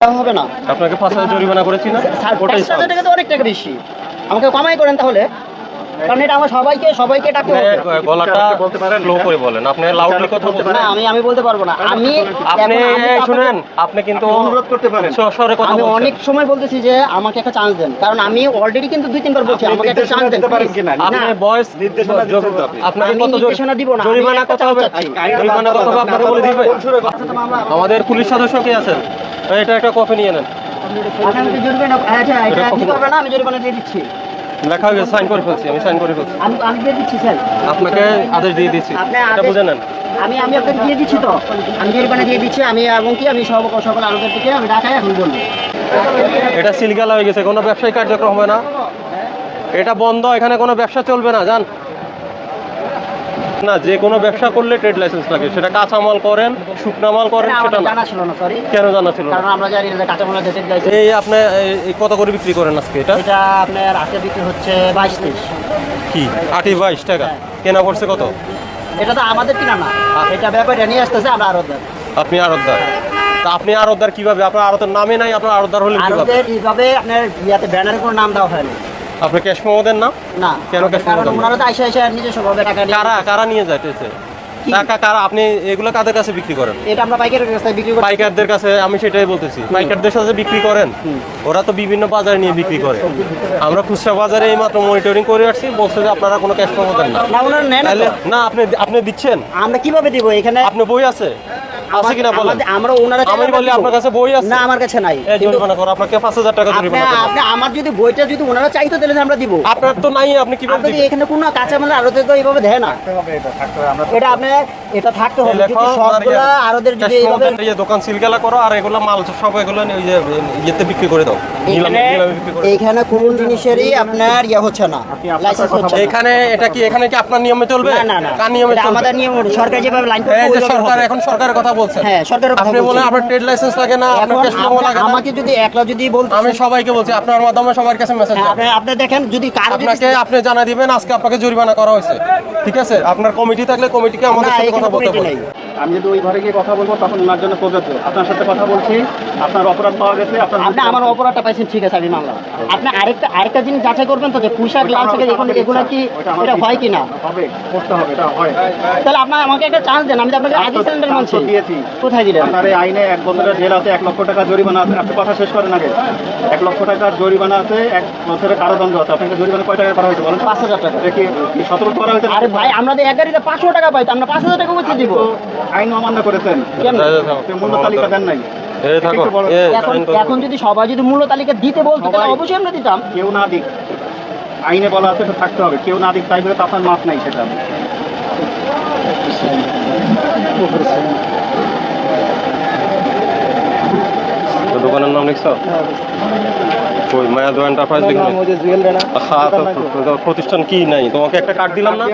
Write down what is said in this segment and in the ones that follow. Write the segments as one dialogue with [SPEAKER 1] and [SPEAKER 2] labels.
[SPEAKER 1] হবে না।
[SPEAKER 2] আপনাকে 5,000 জরিমানা করেছি না?
[SPEAKER 1] স্যার 5,000 টাকা তো অনেক টাকা বেশি, আমাকে কমাই করেন তাহলে, কারণ এটা আমার সবাইকে ডাকতে হবে।
[SPEAKER 2] গলাটা স্লো করে বলেন, আপনি লাউডলি কথা বলছেন
[SPEAKER 1] না, আমি বলতে পারবো না।
[SPEAKER 2] আপনি শুনেন, আপনি কিন্তু
[SPEAKER 3] অনুরোধ করতে পারেন।
[SPEAKER 2] সরে কথা
[SPEAKER 1] আমি
[SPEAKER 2] বলছেন।
[SPEAKER 1] অনেক সময় বলতেছি যে আমাকে একটা চান্স দেন, কারণ আমি অলরেডি কিন্তু 2-3 বার বলছি আমাকে একটা চান্স দেন।
[SPEAKER 2] আপনি ভয়েস
[SPEAKER 3] নির্দেশনা দিতে হবে।
[SPEAKER 2] আপনাকে
[SPEAKER 1] আমি
[SPEAKER 2] কত
[SPEAKER 1] নির্দেশনা দিব না,
[SPEAKER 2] জরিমানা
[SPEAKER 1] আমি একটা
[SPEAKER 2] কত হবে?
[SPEAKER 1] চাচ্ছি।
[SPEAKER 2] জরিমানা কত হবে আপনাকে বলে দিবে? আমাদের পুলিশ সদস্য কে আছেন? এটা একটা কপি নিয়ে নেন।
[SPEAKER 1] আপনি আমাকে জরিমানা দিতে হবে না, আমি জরিমানা দিয়ে দিচ্ছি।
[SPEAKER 2] লেখা হয়ে গেছে, সাইন করে ফেলছি, আমি সাইন করে ফেলছি।
[SPEAKER 1] আমি দিয়ে দিচ্ছি স্যার,
[SPEAKER 2] আপনাকে আদেশ দিয়ে দিচ্ছি,
[SPEAKER 1] আপনি
[SPEAKER 2] এটা বুঝে নেন।
[SPEAKER 1] আমি আপনাকে দিয়ে দিচ্ছি তো, আমি জরিমানা দিয়ে দিচ্ছি। আমি এবং কি আমি সকল আলোকের থেকে আমি ঢাকায় এখন বলবো।
[SPEAKER 2] এটা সিলগালা হয়ে গেছে, কোনো ব্যবসায়িক কার্যক্রম হবে না, এটা বন্ধ, এখানে কোনো ব্যবসা চলবে না। জান না, যে কোনো ব্যবসা করলে ট্রেড লাইসেন্স লাগে, সেটা কাঁচা মাল করেন, শুকনা মাল করেন, সেটা না।
[SPEAKER 1] জানা ছিল না, সরি।
[SPEAKER 2] কেন জানা ছিল না?
[SPEAKER 1] কারণ আমরা জানি যে কাঁচামালের রেট গাইছে।
[SPEAKER 2] এই আপনি এই কত করে বিক্রি করেন আজকে? এটা
[SPEAKER 1] এটা আপনার আজকে বিক্রি হচ্ছে 22-23।
[SPEAKER 2] কি 28-22 টাকা? কেনা পড়ছে কত?
[SPEAKER 1] এটা তো আমাদের কিনা না, এটা ব্যাপারটা নিয়ে আসতেছে আমরা আরতদার।
[SPEAKER 2] আপনি আড়তদার, তা আপনি আড়তদার কিভাবে? আপনার আড়তের নামে নাই, আপনার আড়তদার হলেন কিভাবে?
[SPEAKER 1] আরতদের এইভাবে আপনার ইয়াতে ব্যানারে কোনো নাম দেওয়া হয়নি।
[SPEAKER 2] আপনি ক্যাশ মেমো দেন না?
[SPEAKER 1] না,
[SPEAKER 2] কেন cash
[SPEAKER 1] কারণ
[SPEAKER 2] memo দেন না?
[SPEAKER 1] ওনারা তো আইসা নিজস্ব ভাবে টাকা নিয়ে
[SPEAKER 2] কারা নিয়ে যাইতেছে টাকা? কারা? আপনি এগুলো কাদের কাছে বিক্রি করেন?
[SPEAKER 1] এটা আমরা পাইকারের কাছে বিক্রি করি।
[SPEAKER 2] পাইকারদের কাছে। আমি সেটাই বলতেছি, পাইকারদের সাথে বিক্রি করেন, ওরা তো বিভিন্ন বাজারে নিয়ে বিক্রি করে। আমরা খুচরা বাজারে এই মাত্র মনিটরিং করে আসছি, বলছে যে আপনারা কোনো ক্যাশ মেমো দেন না।
[SPEAKER 1] না, ওনারা নেন না
[SPEAKER 2] তাহলে
[SPEAKER 1] তো।
[SPEAKER 2] না, আপনি দিচ্ছেন?
[SPEAKER 1] আমরা কিভাবে দিব এখানে?
[SPEAKER 2] আপনি বই আছে কিনা বলেন?
[SPEAKER 1] আমরা ওনারা
[SPEAKER 2] আমি বলি আপনার কাছে বই আছে?
[SPEAKER 1] না, আমার কাছে নাই।
[SPEAKER 2] এই জরিমানা করো, আপনাকে 5,000 টাকা জরিমানা করো।
[SPEAKER 1] আপনি আমার যদি বইটা যদি ওনারা চাইতো তাহলে আমরা দিব।
[SPEAKER 2] আপনার তো নাই, আপনি কিভাবে
[SPEAKER 1] আপনি
[SPEAKER 2] দিবেন?
[SPEAKER 1] এখানে কোনো কাঁচামাল আড়তে তো এইভাবে দেয় না। এটা আপনার এটা থাকতে হবে।
[SPEAKER 2] লেখো,
[SPEAKER 1] যদি সবগুলা আড়তের যদি এইভাবে
[SPEAKER 2] এই যে দোকান সিলগালা করো, আর এগুলো মাল সব এগুলো ওই যে ইয়েতে বিক্রি করে দাও, নিলামে বিক্রি করে দাও।
[SPEAKER 1] এইখানে কোন জিনিসেরই আপনার হচ্ছে না, লাইসেন্স হচ্ছে না।
[SPEAKER 2] এখানে এখানে কি আপনার নিয়মে চলবে?
[SPEAKER 1] না,
[SPEAKER 2] কার নিয়মে
[SPEAKER 1] এটা
[SPEAKER 2] চলবে?
[SPEAKER 1] আমাদের নিয়ম, সরকার যেভাবে লাইন করে
[SPEAKER 2] এই যে সরকার, এখন সরকারের কথা বলছেন।
[SPEAKER 1] হ্যাঁ, সরকারের কথা
[SPEAKER 2] আপনি বলেন
[SPEAKER 1] বলছি।
[SPEAKER 2] আপনার ট্রেড লাইসেন্স লাগে না, আপনার
[SPEAKER 1] এখন
[SPEAKER 2] ক্যাশ মেমো লাগে না।
[SPEAKER 1] আমাকে যদি একলা যদি বলতে,
[SPEAKER 2] আমি সবাইকে বলছি, আপনার মাধ্যমে সবার কাছে মেসেজ
[SPEAKER 1] হ্যাঁ,
[SPEAKER 2] যাবে।
[SPEAKER 1] আপনি দেখেন যদি কারো যদি
[SPEAKER 2] আপনি জানা দিবেন আজকে আপনাকে জরিমানা করা হয়েছে, ঠিক আছে? আপনার কমিটি থাকলে কমিটিকে আমাদের
[SPEAKER 1] না,
[SPEAKER 2] সাথে
[SPEAKER 1] এখানে
[SPEAKER 2] কথা বলতে
[SPEAKER 1] কমিটি
[SPEAKER 2] বলুন।
[SPEAKER 1] নেই।
[SPEAKER 3] আমি যদি ওই ঘরে গিয়ে কথা বলবো তখন ওনার জন্য প্রযোজ্য। আপনার সাথে কথা বলছি, আপনার অপরাধ পাওয়া গেছে,
[SPEAKER 1] আপনি আমার অপরাধটা পাইছেন, ঠিক আছে, আমি মানলাম। আপনি আরেকটা জিনিস যাচাই করবেন তো, যে পোশাক লাল থেকে এগুলো কি এটা হয় কিনা,
[SPEAKER 3] হবে, করতে হবে, এটা হয়।
[SPEAKER 1] তাহলে আপনার আমাকে একটা চান্স দেন, আমি তো আপনাকে আগে সিলিন্ডার মানছি।
[SPEAKER 3] দিয়েছি।
[SPEAKER 1] কোথায় দিলেন?
[SPEAKER 3] আপনার এই আইনে 1 বছরের জেল আছে, 1 লক্ষ টাকা জরিমানা আছে। আপনি কথা শেষ করেন আগে। 1 লক্ষ টাকার জরিমানা আছে, 1 বছরের কারাদণ্ড আছে। আপনাকে জরিমানা কয় টাকা করা হয়েছে বলেন?
[SPEAKER 1] 5,000 টাকা।
[SPEAKER 3] এটা কি সতর্ক করা হয়েছে?
[SPEAKER 1] আরে ভাই, আমরা তো এক গাড়িতে 500 টাকা পাই, তো আমরা 5,000 টাকা কোথায় দিব?
[SPEAKER 3] তো আইন অমান্য করেছেন।
[SPEAKER 1] কেমনে?
[SPEAKER 3] আপনি মূল্য তালিকা দেন নাই।
[SPEAKER 2] এই থাকো,
[SPEAKER 3] একটু বড়।
[SPEAKER 1] এখন যদি সবাই যদি মূল্য তালিকা দিতে বলতো তাহলে
[SPEAKER 3] সবাই-
[SPEAKER 1] অবশ্যই আমরা দিতাম।
[SPEAKER 3] কেউ না দিক, আইনে বলা আছে তো থাকতে হবে। কেউ না দিক, তাই বলে তো আপনার মাপ নাই সেটা।
[SPEAKER 2] তো দোকানের নাম লিখছো? ওই মায়াদো এন্টারপ্রাইজ লিখবে। হ্যাঁ, তো প্রতিষ্ঠান কি নাই? তোমাকে একটা কার্ড দিলাম না?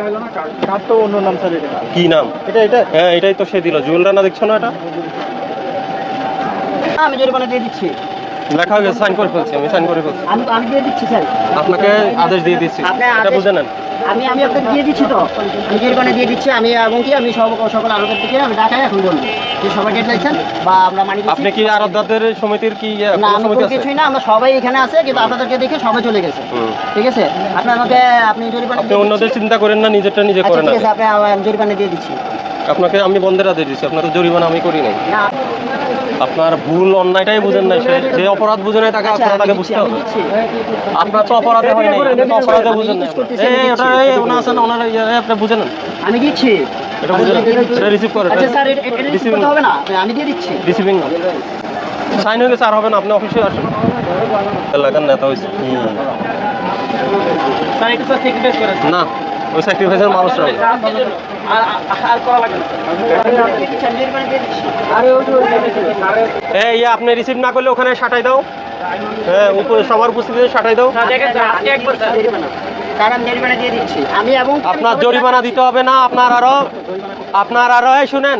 [SPEAKER 3] কার তো অন্য নাম স্যার, এটা
[SPEAKER 2] কি নাম?
[SPEAKER 3] এটা
[SPEAKER 2] হ্যাঁ, এটাই তো সে দিল। জুয়েল রানা দেখছো না? এটা
[SPEAKER 1] আমি জরিমানা দিয়ে দিচ্ছি,
[SPEAKER 2] লেখা হয়ে গেছে, সাইন করে ফেলছি, আমি সাইন করে ফেলছি।
[SPEAKER 1] আমি দিয়ে দিচ্ছি স্যার।
[SPEAKER 2] আপনাকে আদেশ দিয়ে দিচ্ছি,
[SPEAKER 1] আপনি
[SPEAKER 2] এটা
[SPEAKER 1] আদেশ-
[SPEAKER 2] বুঝে নেন।
[SPEAKER 1] আমি আপনাকে দিয়ে দিচ্ছি তো, আমি জরিমানা দিয়ে দিচ্ছি। আমি এবং কি আমি সকল আলোকের থেকে আমি ঢাকায় এখন বলবো যে সবাই ডেট লাইছেন বা আমরা মানি দিচ্ছি।
[SPEAKER 2] আপনি কি আরবদারদের সমিতির কি
[SPEAKER 1] না,
[SPEAKER 2] কোনো
[SPEAKER 1] আমি
[SPEAKER 2] সমিতি
[SPEAKER 1] কোনো
[SPEAKER 2] আছে?
[SPEAKER 1] কিছুই না, আমরা সবাই এখানে আছে, কিন্তু আপনাদেরকে দেখে সবাই চলে গেছে।
[SPEAKER 2] হুম।
[SPEAKER 1] ঠিক আছে, আপনি জরিমানা
[SPEAKER 2] আপনি
[SPEAKER 1] দিয়ে
[SPEAKER 2] অন্যদের
[SPEAKER 1] দিচ্ছি।
[SPEAKER 2] চিন্তা করেন না, নিজেরটা নিজে
[SPEAKER 1] আচ্ছা,
[SPEAKER 2] করেন না।
[SPEAKER 1] ঠিক আছে, আমি জরিমানা দিয়ে দিচ্ছি।
[SPEAKER 2] আপনাকে আমি বন্ধের আদেশ দিচ্ছি, আপনার তো জরিমানা আমি করি নাই।
[SPEAKER 1] না,
[SPEAKER 2] আপনার ভুল অন্যায়টাই বুঝেন নাই, যে অপরাধ বুঝে নাই তাকে
[SPEAKER 1] আচ্ছা,
[SPEAKER 2] আপনাকে
[SPEAKER 1] আমি
[SPEAKER 2] বুঝতে
[SPEAKER 1] দিচ্ছি,
[SPEAKER 2] হবে।
[SPEAKER 1] আমি দিচ্ছি।
[SPEAKER 2] আপনার তো অপরাধে হয় নাই, আপনি তো অপরাধে
[SPEAKER 1] আমি
[SPEAKER 2] বুঝেন নাই।
[SPEAKER 1] জিজ্ঞেস করতেছি, আমি দিচ্ছি।
[SPEAKER 2] ওনার আছেন, ওনার আপনি বুঝে নেন,
[SPEAKER 1] আমি দিচ্ছি।
[SPEAKER 2] এটা বুঝে নেন, এটা রিসিভ করেন।
[SPEAKER 1] আচ্ছা স্যার, এটা রিসিভ
[SPEAKER 2] রিসিভিং
[SPEAKER 1] করতে হবে না, আমি দিয়ে দিচ্ছি।
[SPEAKER 2] রিসিভিং না, সাইন হয়ে গেছে, আর হবে না, আপনি অফিসে আসেন। এলাকার নেতা হয়েছে
[SPEAKER 1] স্যার, এটা তো সেক্রেটারি করে
[SPEAKER 2] না, ওই স্যাক্রিফাইসের মানুষরা
[SPEAKER 1] আর করা লাগবে না। জরিমানা দিয়ে দিচ্ছি। আরে
[SPEAKER 2] এই আপনি রিসিভ না করলে ওখানে সাটাই দাও। হ্যাঁ, সবার উপস্থিতিতে সাটাই দাও।
[SPEAKER 1] আজকে একবার স্যার জরিমানা। স্যার, আমি জরিমানা দিয়ে দিচ্ছি। আমি এবং
[SPEAKER 2] আপনার জরিমানা দিতে হবে না, আপনার আরো এই শুনেন,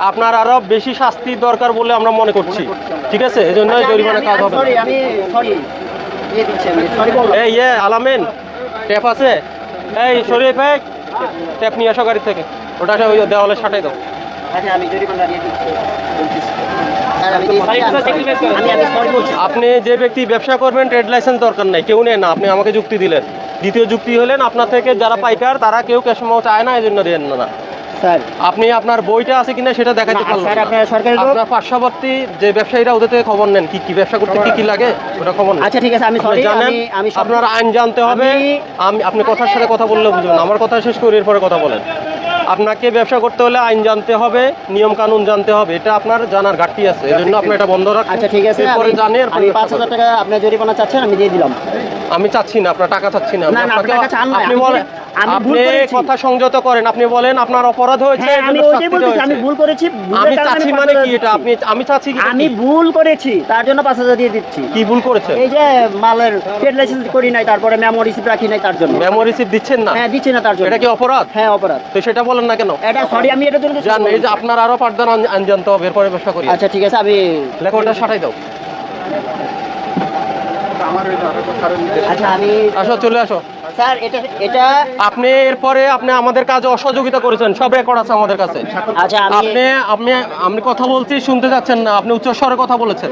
[SPEAKER 2] আপনার আরো বেশি শাস্তির দরকার বলে আমরা মনে করছি, ঠিক আছে? এই জন্য জরিমানা কাজ হবে না।
[SPEAKER 1] সরি, আমি সরি দিয়ে দিচ্ছি, আমি সরি বললাম।
[SPEAKER 2] এই আলামিন, ট্যাপ আছে? এই শরীফ, ট্যাপ নিয়ে আসো গাড়ি থেকে, ওটাকে ওই দেওয়ালে সাটাই দাও।
[SPEAKER 1] আচ্ছা, আমি জরিমানা দিয়ে দিচ্ছি। স্যার আমি সরি বলছি।
[SPEAKER 2] আপনি যে ব্যক্তি ব্যবসা করবেন ট্রেড লাইসেন্স দরকার নাই, কেউ নেন না, আপনি আমাকে যুক্তি দিলেন। দ্বিতীয় যুক্তি হলেন আপনার থেকে যারা পাইকার তারা কেউ ক্যাশমাও চায় না, এই জন্য দেন না।
[SPEAKER 1] স্যার
[SPEAKER 2] আপনি আপনার বইটা আছে কিনা সেটা দেখাতে
[SPEAKER 1] না,
[SPEAKER 2] পারলেন
[SPEAKER 1] স্যার,
[SPEAKER 2] না।
[SPEAKER 1] আপনারা সরকারি লোক।
[SPEAKER 2] আপনার পার্শ্ববর্তী যে ব্যবসায়ীরা ওদের থেকে খবর নেন কি কি ব্যবসা করতে কি কি লাগে ওটা খবর নেন।
[SPEAKER 1] আচ্ছা ঠিক আছে, আমি
[SPEAKER 2] আপনি
[SPEAKER 1] সরি,
[SPEAKER 2] জানেন
[SPEAKER 1] আমি
[SPEAKER 2] আপনার আইন জানতে হবে। আপনি কথার সাথে কথা বললে বুঝবেন, আমার কথা শেষ করে এরপরে কথা বলেন। আপনাকে ব্যবসা করতে হলে আইন জানতে হবে, নিয়ম কানুন জানতে হবে, এটা আপনার জানার ঘাটতি আছে, এই জন্য আপনি এটা বন্ধ রাখেন।
[SPEAKER 1] আচ্ছা ঠিক আছে,
[SPEAKER 2] এরপরে জানি এরপরে
[SPEAKER 1] আমি
[SPEAKER 2] ব্যবসা
[SPEAKER 1] 5,000
[SPEAKER 2] করেন।
[SPEAKER 1] টাকা আপনার জরিমানা চাচ্ছেন, আমি দিয়ে দিলাম।
[SPEAKER 2] আমি চাচ্ছি না, আপনার টাকা চাচ্ছি না।
[SPEAKER 1] না, না,
[SPEAKER 2] আপনাকে-
[SPEAKER 1] টাকা চান না,
[SPEAKER 2] আপনি
[SPEAKER 1] আমি-
[SPEAKER 2] বলেন,
[SPEAKER 1] আমি ভুল
[SPEAKER 2] আপনি
[SPEAKER 1] করেছি।
[SPEAKER 2] কথা সংযত করেন, আপনি বলেন আপনার অপরাধ হয়েছে,
[SPEAKER 1] হ্যাঁ,
[SPEAKER 2] এর
[SPEAKER 1] আমি
[SPEAKER 2] জন্য
[SPEAKER 1] ওইটাই
[SPEAKER 2] শাস্তি
[SPEAKER 1] বলতেছি,
[SPEAKER 2] হয়েছে।
[SPEAKER 1] আমি ভুল করেছি, ভুলের
[SPEAKER 2] আমি
[SPEAKER 1] কারণে
[SPEAKER 2] চাচ্ছি
[SPEAKER 1] 5,000
[SPEAKER 2] মানে কি এটা
[SPEAKER 1] দিচ্ছি।
[SPEAKER 2] আপনি, আমি চাচ্ছি কি
[SPEAKER 1] আমি ভুল করেছি, তার জন্য 5,000 দিয়ে দিচ্ছি।
[SPEAKER 2] কি ভুল করেছে?
[SPEAKER 1] এই যে মালের ট্রেড লাইসেন্স করি নাই, তারপরে মেমো রিসিপ্ট রাখি নাই, তার জন্য।
[SPEAKER 2] মেমো রিসিপ্ট দিচ্ছেন না,
[SPEAKER 1] হ্যাঁ, দিচ্ছি না তার জন্য।
[SPEAKER 2] এটা কি অপরাধ?
[SPEAKER 1] হ্যাঁ, অপরাধ।
[SPEAKER 2] তো সেটা বলেন না কেন?
[SPEAKER 1] এটা সরি, আমি এটার জন্য
[SPEAKER 2] জান এই যে আপনার আরো পাঠদান আইন জানতে হবে, এরপরে ব্যবসা করি।
[SPEAKER 1] আচ্ছা ঠিক আছে, আমি
[SPEAKER 2] লেখো ওটা সাটাই দাও।
[SPEAKER 1] আচ্ছা আমি
[SPEAKER 2] আসো, চলে আসো।
[SPEAKER 1] স্যার এটা
[SPEAKER 2] আপনি এরপরে আপনি আমাদের কাজে অসহযোগিতা করেছেন, সব রেকর্ড আছে আমাদের কাছে।
[SPEAKER 1] আচ্ছা
[SPEAKER 2] আপনি আপনি আমি কথা বলছি শুনতে যাচ্ছেন না, আপনি উচ্চ স্বরে কথা বলেছেন।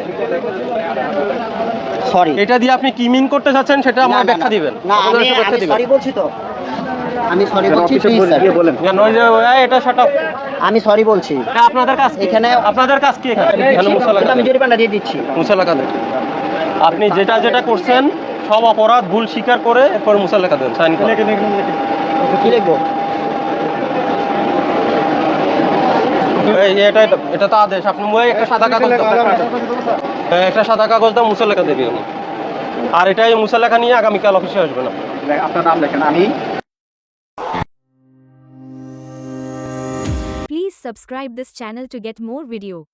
[SPEAKER 1] সরি।
[SPEAKER 2] এটা দিয়ে আপনি কি মিন করতে চাচ্ছেন সেটা আমার ব্যাখ্যা দিবেন।
[SPEAKER 1] না,
[SPEAKER 2] আমাদের
[SPEAKER 1] আমি
[SPEAKER 2] কাছে ব্যাখ্যা দিবেন।
[SPEAKER 1] সরি বলছি তো। আমি সরি বলছি,
[SPEAKER 3] অফিসে
[SPEAKER 1] প্লিজ স্যার।
[SPEAKER 3] গিয়ে বলেন।
[SPEAKER 2] কেন ওই যে এটা শাট আপ।
[SPEAKER 1] আমি সরি বলছি।
[SPEAKER 2] এটা আপনাদের কাজ কি?
[SPEAKER 1] এখানে
[SPEAKER 2] আপনাদের কাজ কি এখানে? এখানে মুসালা
[SPEAKER 1] আমি জরিমানা দিয়ে দিচ্ছি।
[SPEAKER 2] মুসালা কাদের? আপনি যেটা যেটা করছেন সব অপরাধ ভুল স্বীকার করে এরপর মুসালা কাদের সাইন করেন।
[SPEAKER 1] কি লিখবো?
[SPEAKER 2] এই এটা এটা তো আদেশ। আপনি মই একটা সাদা কাগজ দাও। একটা সাদা কাগজ দাও, মুসালা কাদের দিবেন। আর এটাই মুসালাখা নিয়ে আগামীকাল অফিসে আসবেন।
[SPEAKER 3] আপনার নাম লেখেন। আমি
[SPEAKER 4] Please subscribe this channel to get more video.